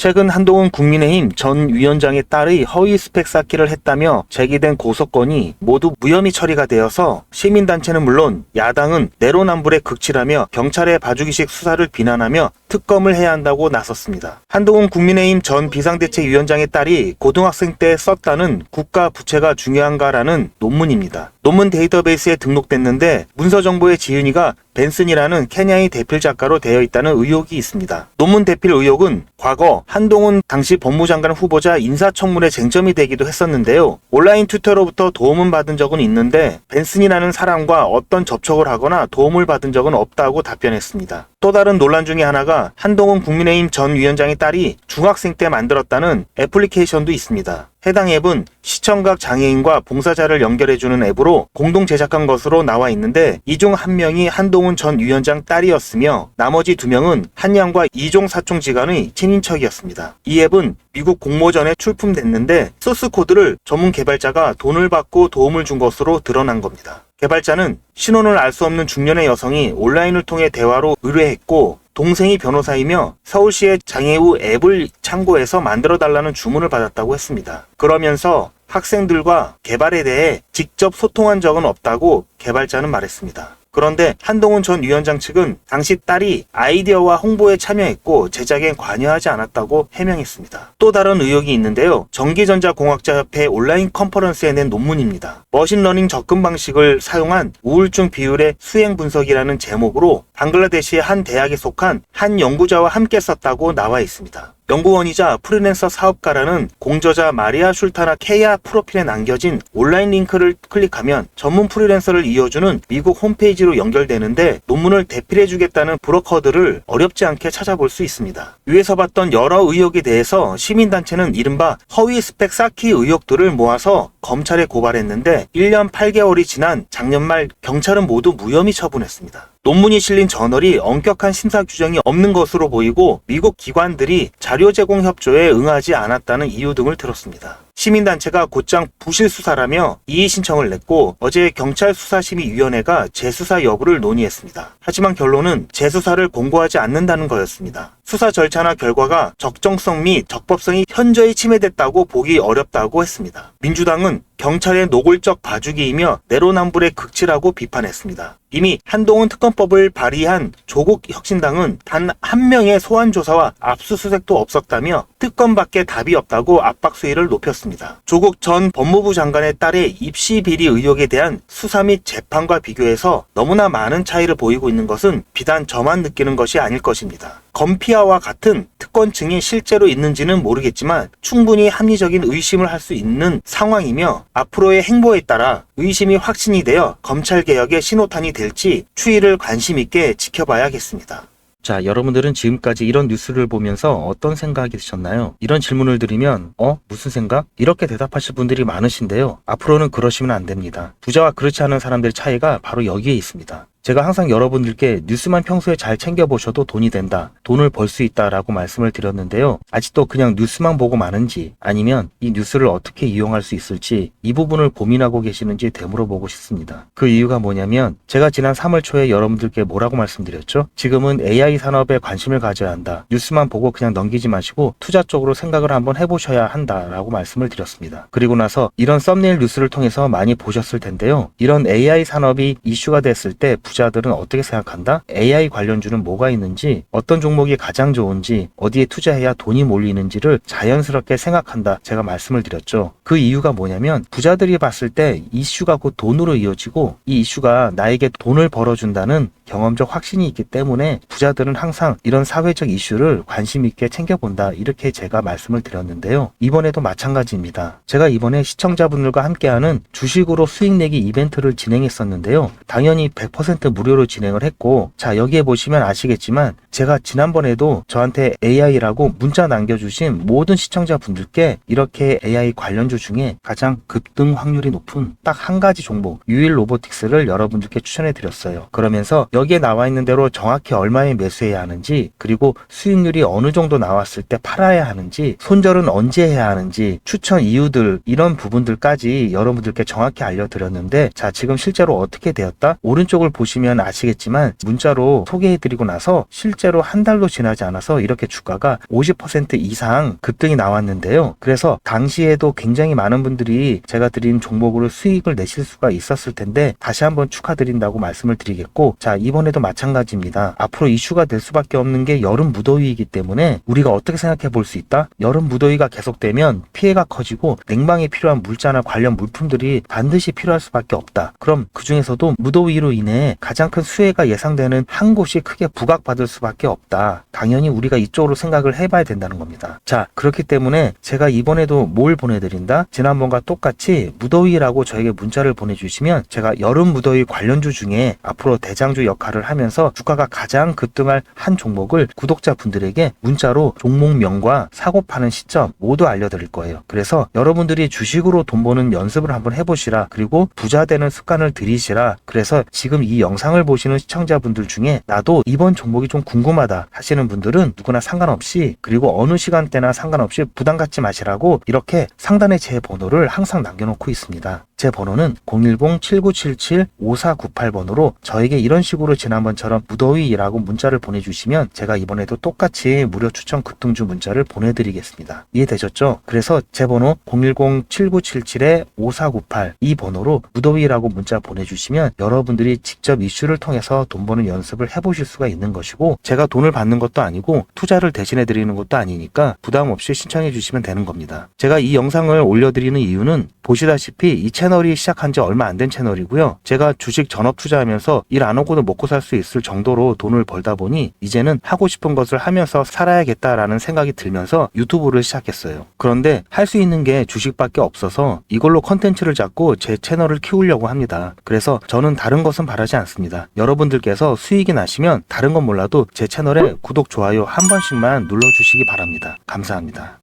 최근 한동훈 국민의힘 전 위원장의 딸의 허위 스펙 쌓기를 했다며 제기된 고소건이 모두 무혐의 처리가 되어서 시민단체는 물론 야당은 내로남불에 극치라며 경찰의 봐주기식 수사를 비난하며 특검을 해야 한다고 나섰습니다. 한동훈 국민의힘 전 비상대책위원장의 딸이 고등학생 때 썼다는 국가 부채가 중요한가라는 논문입니다. 논문 데이터베이스에 등록됐는데 문서 정보의 지은이가 벤슨이라는 케냐의 대필 작가로 되어 있다는 의혹이 있습니다. 논문 대필 의혹은 과거 한동훈 당시 법무장관 후보자 인사청문회 쟁점이 되기도 했었는데요. 온라인 튜터로부터 도움은 받은 적은 있는데 벤슨이라는 사람과 어떤 접촉을 하거나 도움을 받은 적은 없다고 답변했습니다. 또 다른 논란 중에 하나가 한동훈 국민의힘 전 위원장의 딸이 중학생 때 만들었다는 애플리케이션도 있습니다. 해당 앱은 시청각 장애인과 봉사자를 연결해주는 앱으로 공동 제작한 것으로 나와 있는데 이 중 한 명이 한동훈 전 위원장 딸이었으며 나머지 2명은 한양과 이종 사총지간의 친인척이었습니다. 이 앱은 미국 공모전에 출품됐는데 소스 코드를 전문 개발자가 돈을 받고 도움을 준 것으로 드러난 겁니다. 개발자는 신원을 알 수 없는 중년의 여성이 온라인을 통해 대화로 의뢰했고 동생이 변호사이며 서울시의 장애우 앱을 참고해서 만들어달라는 주문을 받았다고 했습니다. 그러면서 학생들과 개발에 대해 직접 소통한 적은 없다고 개발자는 말했습니다. 그런데 한동훈 전 위원장 측은 당시 딸이 아이디어와 홍보에 참여했고 제작에 관여하지 않았다고 해명했습니다. 또 다른 의혹이 있는데요. 전기전자공학자협회 온라인 컨퍼런스에 낸 논문입니다. 머신러닝 접근 방식을 사용한 우울증 비율의 수행 분석이라는 제목으로 방글라데시의 한 대학에 속한 한 연구자와 함께 썼다고 나와 있습니다. 연구원이자 프리랜서 사업가라는 공저자 마리아 슐타나 케야 프로필에 남겨진 온라인 링크를 클릭하면 전문 프리랜서를 이어주는 미국 홈페이지로 연결되는데 논문을 대필해주겠다는 브로커들을 어렵지 않게 찾아볼 수 있습니다. 위에서 봤던 여러 의혹에 대해서 시민단체는 이른바 허위 스펙 쌓기 의혹들을 모아서 검찰에 고발했는데 1년 8개월이 지난 작년 말 경찰은 모두 무혐의 처분했습니다. 논문이 실린 저널이 엄격한 심사 규정이 없는 것으로 보이고 미국 기관들이 자료 제공 협조에 응하지 않았다는 이유 등을 들었습니다. 시민단체가 곧장 부실 수사라며 이의 신청을 냈고 어제 경찰수사심의위원회가 재수사 여부를 논의했습니다. 하지만 결론은 재수사를 공고하지 않는다는 거였습니다. 수사 절차나 결과가 적정성 및 적법성이 현저히 침해됐다고 보기 어렵다고 했습니다. 민주당은 경찰의 노골적 봐주기이며 내로남불의 극치라고 비판했습니다. 이미 한동훈 특검법을 발의한 조국 혁신당은 단 한 명의 소환 조사와 압수수색도 없었다며 특검밖에 답이 없다고 압박 수위를 높였습니다. 조국 전 법무부 장관의 딸의 입시 비리 의혹에 대한 수사 및 재판과 비교해서 너무나 많은 차이를 보이고 있는 것은 비단 저만 느끼는 것이 아닐 것입니다. 건피아와 같은 특권층이 실제로 있는지는 모르겠지만 충분히 합리적인 의심을 할 수 있는 상황이며 앞으로의 행보에 따라 의심이 확신이 되어 검찰개혁의 신호탄이 될지 추이를 관심 있게 지켜봐야겠습니다. 자, 여러분들은 지금까지 이런 뉴스를 보면서 어떤 생각이 드셨나요? 이런 질문을 드리면 무슨 생각? 이렇게 대답하실 분들이 많으신데요. 앞으로는 그러시면 안 됩니다. 부자와 그렇지 않은 사람들의 차이가 바로 여기에 있습니다. 제가 항상 여러분들께 뉴스만 평소에 잘 챙겨보셔도 돈이 된다, 돈을 벌 수 있다라고 말씀을 드렸는데요. 아직도 그냥 뉴스만 보고 마는지 아니면 이 뉴스를 어떻게 이용할 수 있을지 이 부분을 고민하고 계시는지 되물어보고 싶습니다. 그 이유가 뭐냐면 제가 지난 3월 초에 여러분들께 뭐라고 말씀드렸죠? 지금은 AI 산업에 관심을 가져야 한다. 뉴스만 보고 그냥 넘기지 마시고 투자 쪽으로 생각을 한번 해보셔야 한다라고 말씀을 드렸습니다. 그리고 나서 이런 썸네일 뉴스를 통해서 많이 보셨을 텐데요. 이런 AI 산업이 이슈가 됐을 때 부자들은 어떻게 생각한다? AI 관련주는 뭐가 있는지, 어떤 종목이 가장 좋은지, 어디에 투자해야 돈이 몰리는지를 자연스럽게 생각한다. 제가 말씀을 드렸죠. 그 이유가 뭐냐면 부자들이 봤을 때 이슈가 곧 돈으로 이어지고 이 이슈가 나에게 돈을 벌어준다는 경험적 확신이 있기 때문에 부자들은 항상 이런 사회적 이슈를 관심 있게 챙겨본다. 이렇게 제가 말씀을 드렸는데요. 이번에도 마찬가지입니다. 제가 이번에 시청자분들과 함께하는 주식으로 수익 내기 이벤트를 진행했었는데요. 당연히 100% 무료로 진행을 했고, 자, 여기에 보시면 아시겠지만 제가 지난번에도 저한테 AI라고 문자 남겨주신 모든 시청자분들께 이렇게 AI 관련주 중에 가장 급등 확률이 높은 딱 한 가지 종목 유일 로보틱스를 여러분들께 추천해 드렸어요. 그러면서 여기에 나와 있는 대로 정확히 얼마에 매수해야 하는지, 그리고 수익률이 어느 정도 나왔을 때 팔아야 하는지, 손절은 언제 해야 하는지, 추천 이유들, 이런 부분들까지 여러분들께 정확히 알려드렸는데, 자, 지금 실제로 어떻게 되었다? 오른쪽을 보시면 보시면 아시겠지만 문자로 소개해드리고 나서 실제로 한 달도 지나지 않아서 이렇게 주가가 50% 이상 급등이 나왔는데요. 그래서 당시에도 굉장히 많은 분들이 제가 드린 종목으로 수익을 내실 수가 있었을 텐데 다시 한번 축하드린다고 말씀을 드리겠고, 자, 이번에도 마찬가지입니다. 앞으로 이슈가 될 수밖에 없는 게 여름 무더위이기 때문에 우리가 어떻게 생각해 볼 수 있다? 여름 무더위가 계속되면 피해가 커지고 냉방에 필요한 물자나 관련 물품들이 반드시 필요할 수밖에 없다. 그럼 그 중에서도 무더위로 인해 가장 큰 수혜가 예상되는 한 곳이 크게 부각받을 수밖에 없다. 당연히 우리가 이쪽으로 생각을 해봐야 된다는 겁니다. 자, 그렇기 때문에 제가 이번에도 뭘 보내드린다? 지난번과 똑같이 무더위라고 저에게 문자를 보내주시면 제가 여름 무더위 관련주 중에 앞으로 대장주 역할을 하면서 주가가 가장 급등할 한 종목을 구독자분들에게 문자로 종목명과 사고 파는 시점 모두 알려드릴 거예요. 그래서 여러분들이 주식으로 돈 버는 연습을 한번 해보시라. 그리고 부자 되는 습관을 들이시라. 그래서 지금 이 영상을 보시는 시청자분들 중에 나도 이번 종목이 좀 궁금하다 하시는 분들은 누구나 상관없이, 그리고 어느 시간대나 상관없이 부담 갖지 마시라고 이렇게 상단에 제 번호를 항상 남겨놓고 있습니다. 제 번호는 010-7977-5498번으로 저에게 이런 식으로 지난번처럼 무더위라고 문자를 보내주시면 제가 이번에도 똑같이 무료 추천 급등주 문자를 보내드리겠습니다. 이해되셨죠? 그래서 제 번호 010-7977-5498 이 번호로 무더위라고 문자 보내주시면 여러분들이 직접 이슈를 통해서 돈 버는 연습을 해보실 수가 있는 것이고, 제가 돈을 받는 것도 아니고 투자를 대신해 드리는 것도 아니니까 부담 없이 신청해 주시면 되는 겁니다. 제가 이 영상을 올려드리는 이유는 보시다시피 이 채널이 시작한 지 얼마 안 된 채널이고요. 제가 주식 전업 투자하면서 일 안 하고도 먹고 살 수 있을 정도로 돈을 벌다 보니 이제는 하고 싶은 것을 하면서 살아야겠다라는 생각이 들면서 유튜브를 시작했어요. 그런데 할 수 있는 게 주식밖에 없어서 이걸로 컨텐츠를 잡고 제 채널을 키우려고 합니다. 그래서 저는 다른 것은 바라지 않습니다. 여러분들께서 수익이 나시면 다른 건 몰라도 제 채널에 구독, 좋아요 한 번씩만 눌러주시기 바랍니다. 감사합니다.